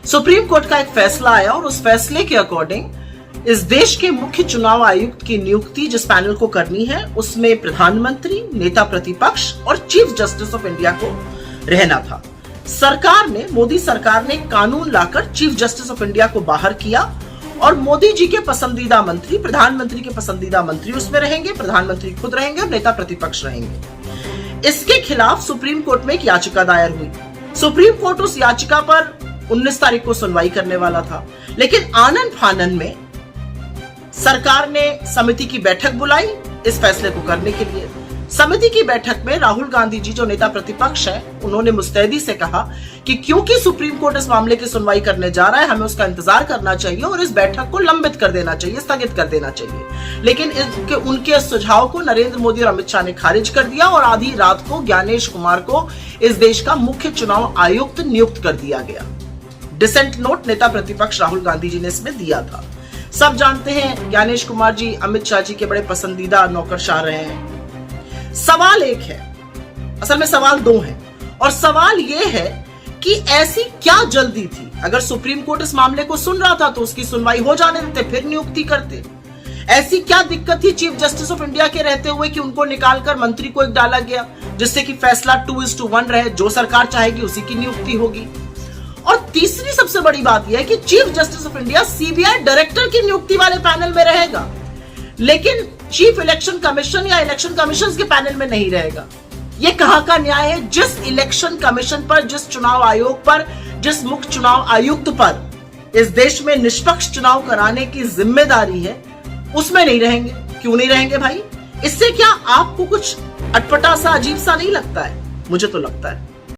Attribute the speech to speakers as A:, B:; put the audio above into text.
A: Supreme court का एक फैसला आया और उस फैसले के अकॉर्डिंग इस देश के मुख्य चुनाव आयुक्त की नियुक्ति जिस पैनल को करनी है उसमें प्रधानमंत्री, नेता प्रतिपक्ष और चीफ जस्टिस ऑफ इंडिया को रहना था। मोदी सरकार ने कानून लाकर चीफ जस्टिस ऑफ इंडिया को बाहर किया और मोदी जी के पसंदीदा मंत्री, प्रधानमंत्री के पसंदीदा मंत्री उसमें रहेंगे, प्रधानमंत्री खुद रहेंगे और नेता प्रतिपक्ष रहेंगे। इसके खिलाफ सुप्रीम कोर्ट में एक याचिका दायर हुई। सुप्रीम कोर्ट उस याचिका पर 19 तारीख को सुनवाई करने वाला था, लेकिन आनन फानन में सरकार ने समिति की बैठक बुलाई इस फैसले को करने के लिए। समिति की बैठक में राहुल गांधी जी जो नेता प्रतिपक्ष हैं, उन्होंने मुस्तैदी से कहा कि क्योंकि सुप्रीम कोर्ट इस मामले की सुनवाई करने जा रहा है, हमें उसका इंतजार करना चाहिए और इस बैठक को लंबित कर देना चाहिए, स्थगित कर देना चाहिए। लेकिन उनके सुझाव को नरेंद्र मोदी और अमित शाह ने खारिज कर दिया और आधी रात को ज्ञानेश कुमार को इस देश का मुख्य चुनाव आयुक्त नियुक्त कर दिया गया। डिसेंट नोट नेता प्रतिपक्ष राहुल गांधी जी ने इसमें दिया था। सब जानते हैं ज्ञानेश कुमार जी अमित शाह जी के बड़े पसंदीदा नौकरशाह रहे हैं। सवाल एक है, असल में सवाल दो हैं, और सवाल यह है कि ऐसी क्या जल्दी थी? अगर सुप्रीम कोर्ट इस मामले को सुन रहा था तो उसकी सुनवाई हो जाने देते, फिर नियुक्ति करते। ऐसी क्या दिक्कत थी चीफ जस्टिस ऑफ इंडिया के रहते हुए कि उनको निकालकर मंत्री को एक डाला गया, जिससे कि फैसला 2:1 रहे, जो सरकार चाहेगी उसी की नियुक्ति होगी। और तीसरी सबसे बड़ी बात यह है कि chief justice of India CBI director की नियुक्ति वाले पैनल में रहेगा, लेकिन चीफ इलेक्शन कमीशन या इलेक्शन कमीशन के पैनल में नहीं रहेगा। यह कहां का न्याय है? जिस इलेक्शन कमीशन पर, जिस चुनाव आयोग पर, जिस मुख्य चुनाव आयुक्त पर इस देश में निष्पक्ष चुनाव कराने की जिम्मेदारी है, उसमें नहीं रहेंगे। क्यों नहीं रहेंगे भाई? इससे क्या आपको कुछ अटपटा सा, अजीब सा नहीं लगता है? मुझे तो लगता है।